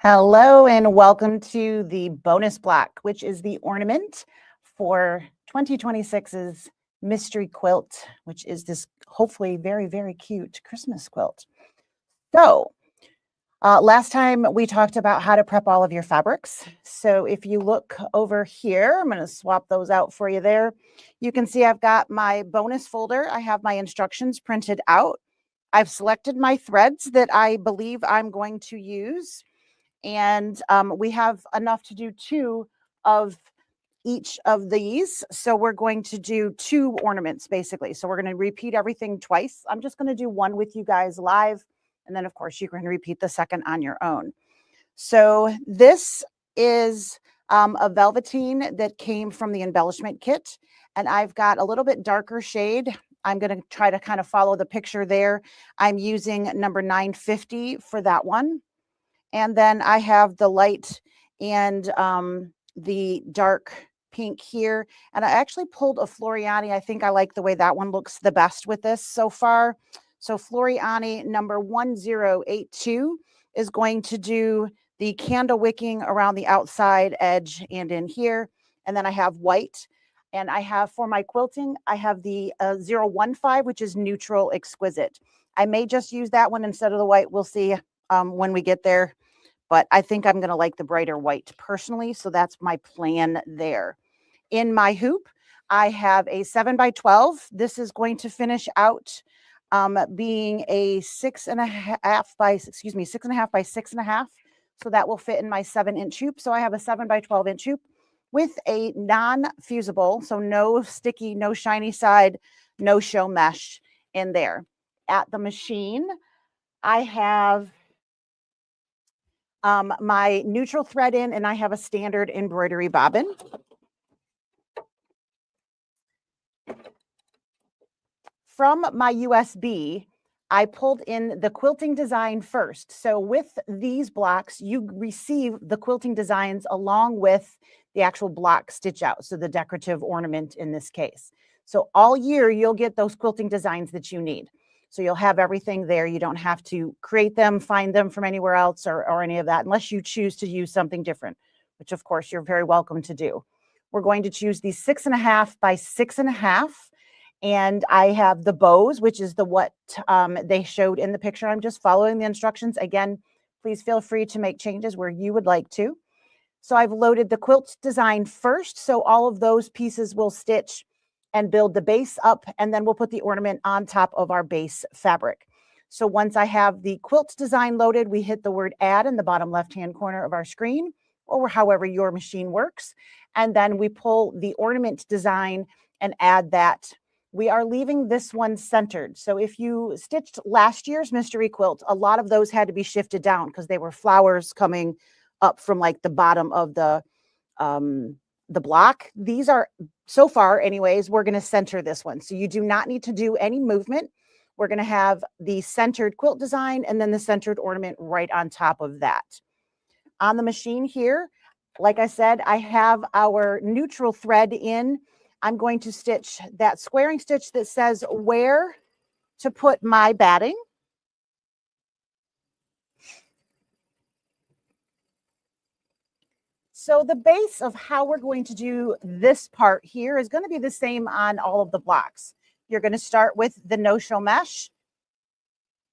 Hello and welcome to the bonus block, which is the ornament for 2026's mystery quilt, which is this hopefully very, very cute Christmas quilt. So last time we talked about how to prep all of your fabrics. So if you look over here, I'm going to swap those out for you there. You can see I've got my bonus folder. I have my instructions printed out. I've selected my threads that I believe I'm going to use. And we have enough to do 2 of each of these. So we're going to do 2 ornaments basically. So we're going to repeat everything twice. I'm just going to do one with you guys live. And then of course you can repeat the second on your own. So this is a velveteen that came from the embellishment kit. And I've got a little bit darker shade. I'm going to try to kind of follow the picture there. I'm using number 950 for that one. And then I have the light and the dark pink here. And I actually pulled a Floriani. I think I like the way that one looks the best with this so far. So Floriani number 1082 is going to do the candle wicking around the outside edge and in here. And then I have white. And I have for my quilting, I have the 015, which is neutral exquisite. I may just use that one instead of the white. We'll see when we get there. But I think I'm going to like the brighter white personally. So that's my plan there. In my hoop, I have a 7x12. This is going to finish out being a 6.5 by 6.5 by 6.5. So that will fit in my 7-inch hoop. So I have a 7x12-inch hoop with a non-fusible. So no sticky, no shiny side, no show mesh in there. At the machine, I have my neutral thread in, and I have a standard embroidery bobbin. From my USB, I pulled in the quilting design first. So with these blocks, you receive the quilting designs along with the actual block stitch out. So the decorative ornament in this case. So all year, you'll get those quilting designs that you need. So you'll have everything there. You don't have to create them, find them from anywhere else or any of that, unless you choose to use something different, which of course you're very welcome to do. We're going to choose the 6.5 by 6.5. And I have the bows, which is what they showed in the picture. I'm just following the instructions. Again, please feel free to make changes where you would like to. So I've loaded the quilt design first. So all of those pieces will stitch and build the base up, and then we'll put the ornament on top of our base fabric. So once I have the quilt design loaded, we hit the word add in the bottom left-hand corner of our screen, or however your machine works. And then we pull the ornament design and add that. We are leaving this one centered. So if you stitched last year's mystery quilt, a lot of those had to be shifted down because they were flowers coming up from like the bottom of the block. These are, so far anyways, we're going to center this one. So you do not need to do any movement. We're going to have the centered quilt design and then the centered ornament right on top of that. On the machine here, like I said, I have our neutral thread in. I'm going to stitch that squaring stitch that says where to put my batting. So the base of how we're going to do this part here is going to be the same on all of the blocks. You're going to start with the no-show mesh.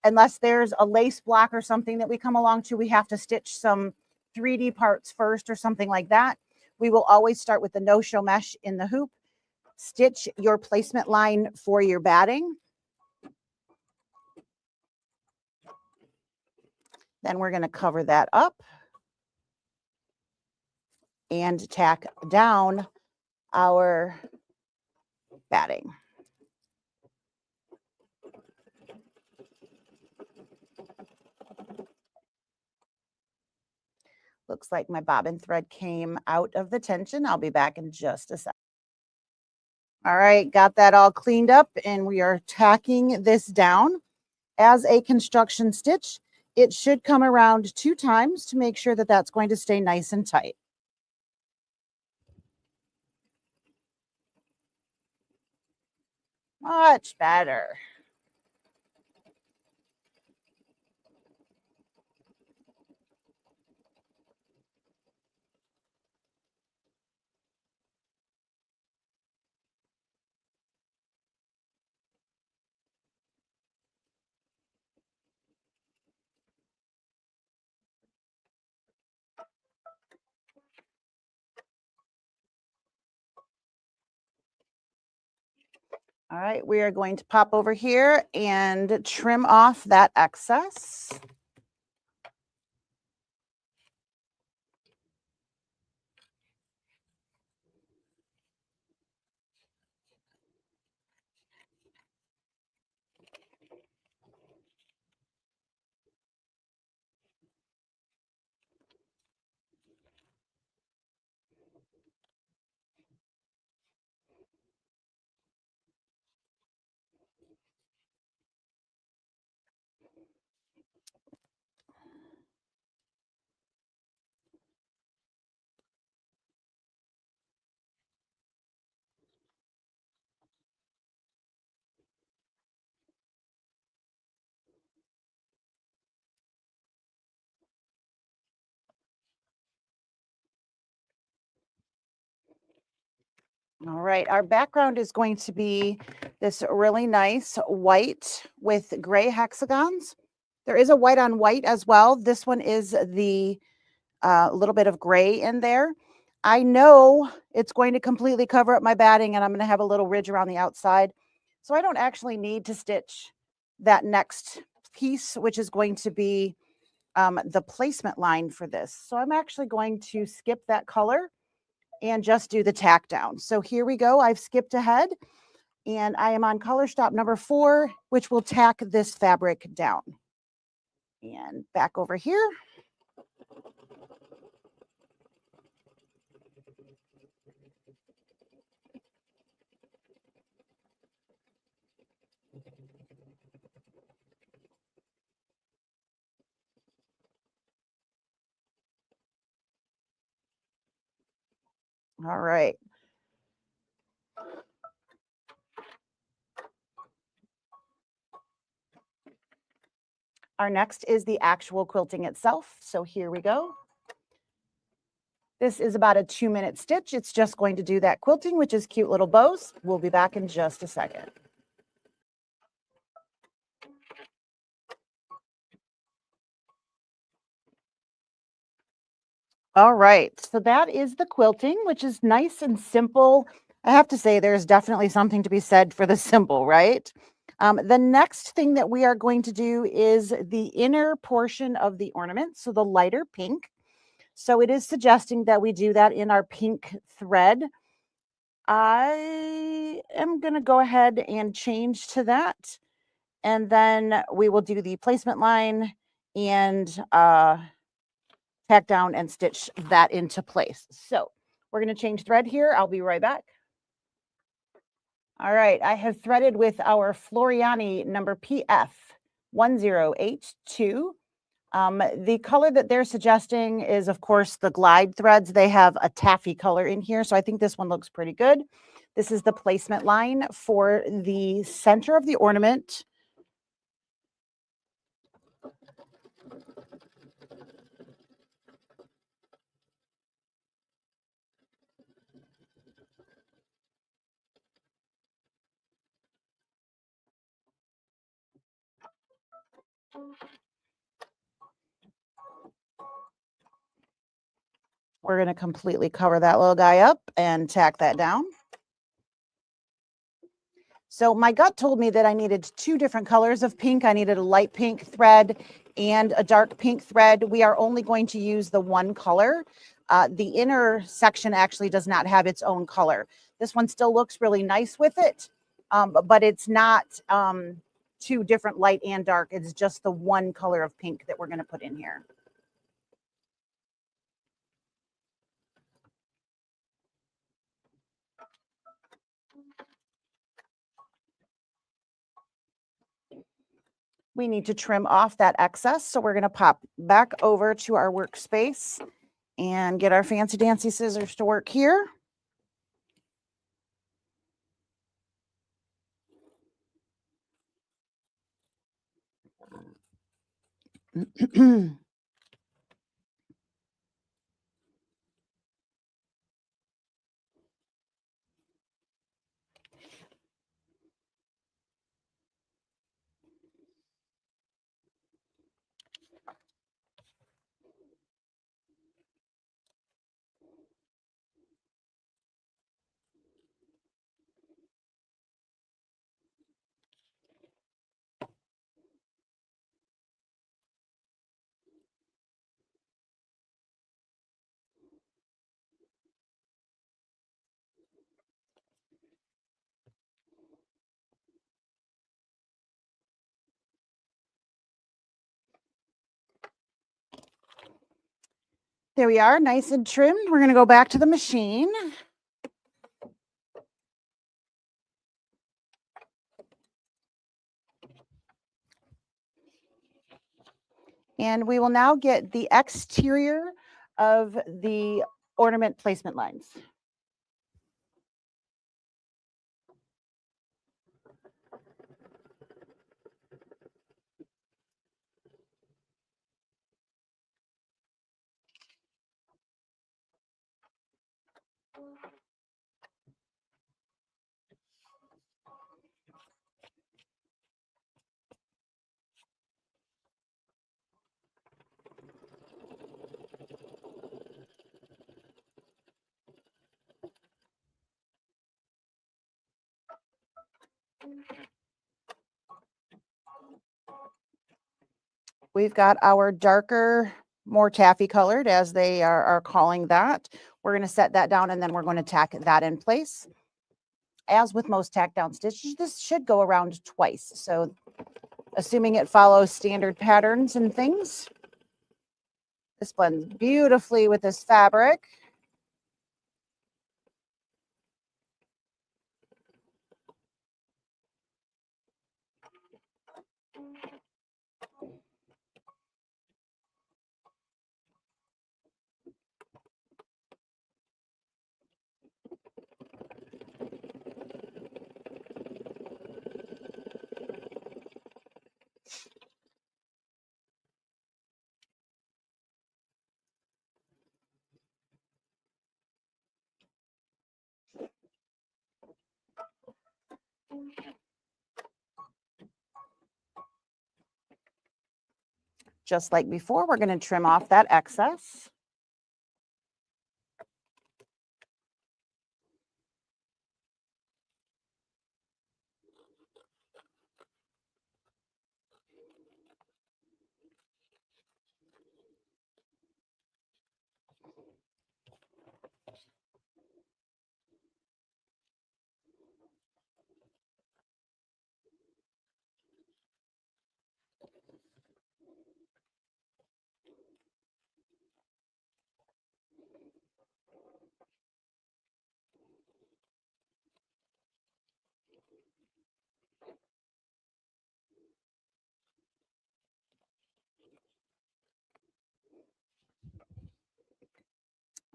Unless there's a lace block or something that we come along to, we have to stitch some 3D parts first or something like that. We will always start with the no-show mesh in the hoop. Stitch your placement line for your batting. Then we're going to cover that up and tack down our batting. Looks like my bobbin thread came out of the tension. I'll be back in just a second. All right, got that all cleaned up, and we are tacking this down. As a construction stitch, it should come around 2 times to make sure that that's going to stay nice and tight. Much better. All right, we are going to pop over here and trim off that excess. All right, our background is going to be this really nice white with gray hexagons. There is a white on white as well. This one is the little bit of gray in there. I know it's going to completely cover up my batting and I'm going to have a little ridge around the outside. So I don't actually need to stitch that next piece, which is going to be the placement line for this. So I'm actually going to skip that color and just do the tack down. So here we go. I've skipped ahead and I am on color stop number 4, which will tack this fabric down. And back over here. All right. Our next is the actual quilting itself. So here we go. This is about a 2-minute stitch. It's just going to do that quilting, which is cute little bows. We'll be back in just a second. All right, so that is the quilting, which is nice and simple. I have to say there's definitely something to be said for the simple, right? The next thing that we are going to do is the inner portion of the ornament, so the lighter pink. So it is suggesting that we do that in our pink thread. I am going to go ahead and change to that. And then we will do the placement line and tack down and stitch that into place. So we're going to change thread here. I'll be right back. All right, I have threaded with our Floriani number PF10H2. The color that they're suggesting is, of course, the glide threads. They have a taffy color in here, so I think this one looks pretty good. This is the placement line for the center of the ornament. We're going to completely cover that little guy up and tack that down. So my gut told me that I needed 2 different colors of pink. I needed a light pink thread and a dark pink thread. We are only going to use the one color. The inner section actually does not have its own color. This one still looks really nice with it, but it's not 2 different light and dark. It's just the one color of pink that we're going to put in here. We need to trim off that excess. So we're going to pop back over to our workspace and get our fancy dancy scissors to work here. There we are, nice and trimmed. We're going to go back to the machine. And we will now get the exterior of the ornament placement lines. We've got our darker, more taffy colored, as they are calling that. We're going to set that down, and then we're going to tack that in place. As with most tack down stitches, this should go around twice. So assuming it follows standard patterns and things, this blends beautifully with this fabric. Just like before, we're going to trim off that excess.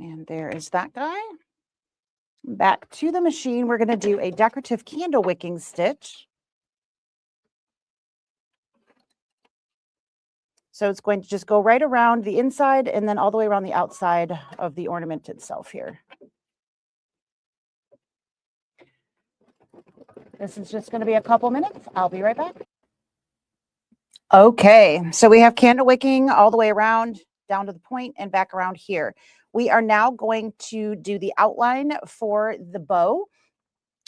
And there is that guy. Back to the machine, we're going to do a decorative candle wicking stitch. So it's going to just go right around the inside and then all the way around the outside of the ornament itself here. This is just going to be a couple minutes. I'll be right back. Okay, so we have candle wicking all the way around, down to the point and back around here. We are now going to do the outline for the bow.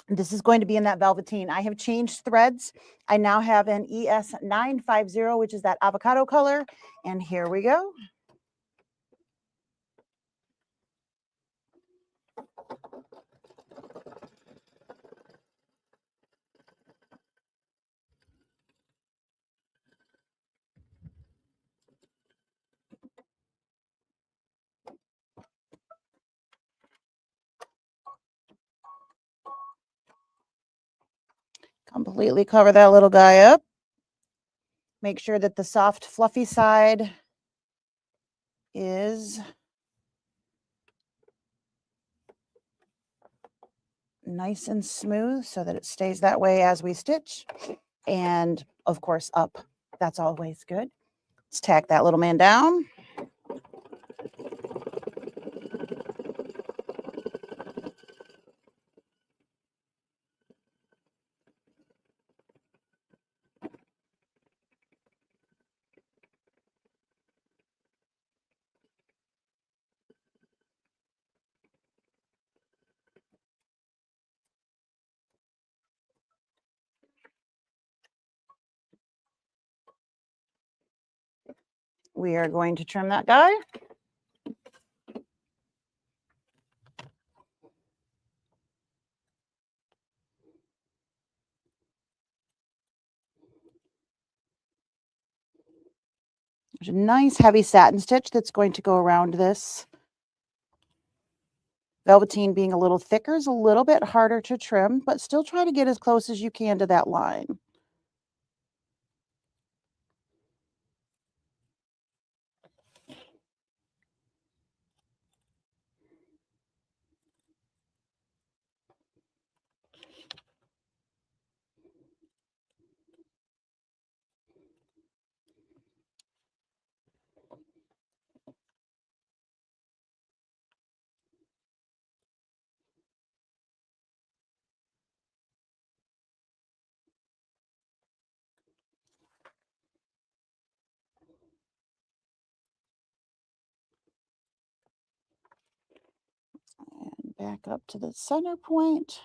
This is going to be in that velveteen. I have changed threads. I now have an ES950, which is that avocado color. And here we go. Completely cover that little guy up. Make sure that the soft, fluffy side is nice and smooth so that it stays that way as we stitch. And of course, up. That's always good. Let's tack that little man down. We are going to trim that guy. There's a nice heavy satin stitch that's going to go around this. Velveteen being a little thicker is a little bit harder to trim, but still try to get as close as you can to that line. And back up to the center point.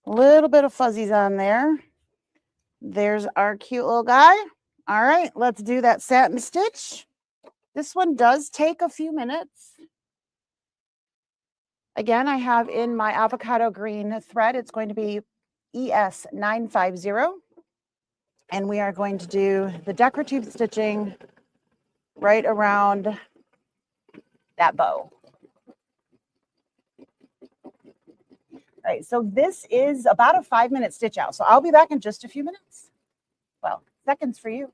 A little bit of fuzzies on there. There's our cute little guy. All right, let's do that satin stitch. This one does take a few minutes. Again, I have in my avocado green thread, it's going to be ES950. And we are going to do the decorative stitching right around that bow. All right, so this is about a 5-minute stitch out. So I'll be back in just a few minutes. Well, seconds for you.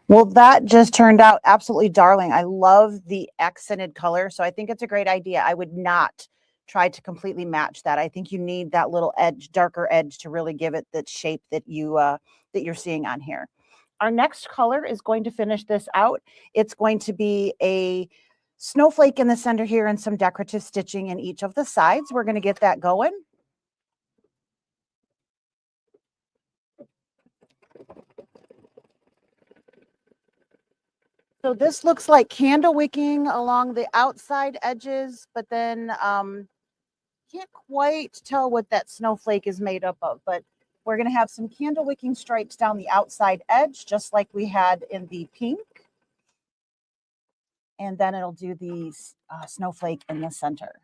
Well, that just turned out absolutely darling. I love the accented color, so I think it's a great idea. I would not try to completely match that. I think you need that little edge, darker edge, to really give it that shape that you're seeing on here. Our next color is going to finish this out. It's going to be a snowflake in the center here and some decorative stitching in each of the sides. We're going to get that going. So this looks like candle wicking along the outside edges, but then can't quite tell what that snowflake is made up of, but we're going to have some candle wicking stripes down the outside edge, just like we had in the pink. And then it'll do the snowflake in the center.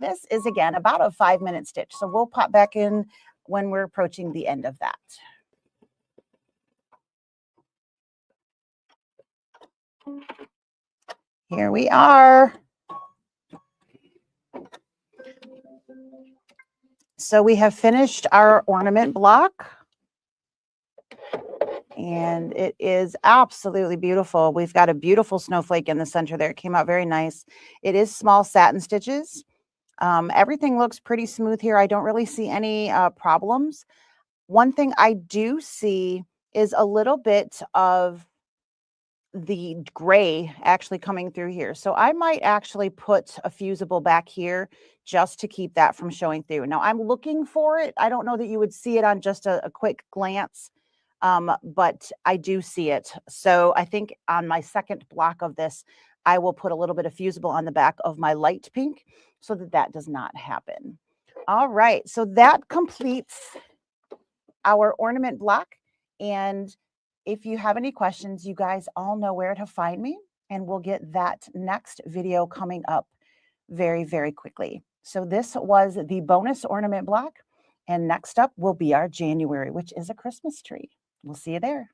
This is, again, about a 5-minute stitch. So we'll pop back in when we're approaching the end of that. Here we are. So we have finished our ornament block. And it is absolutely beautiful. We've got a beautiful snowflake in the center there. It came out very nice. It is small satin stitches. Everything looks pretty smooth here. I don't really see any problems. One thing I do see is a little bit of the gray actually coming through here. So I might actually put a fusible back here just to keep that from showing through. Now I'm looking for it. I don't know that you would see it on just a quick glance. But I do see it. So I think on my second block of this, I will put a little bit of fusible on the back of my light pink so that that does not happen. All right, so that completes our ornament block. And if you have any questions, you guys all know where to find me, and we'll get that next video coming up very, very quickly. So this was the bonus ornament block. And next up will be our January, which is a Christmas tree. We'll see you there.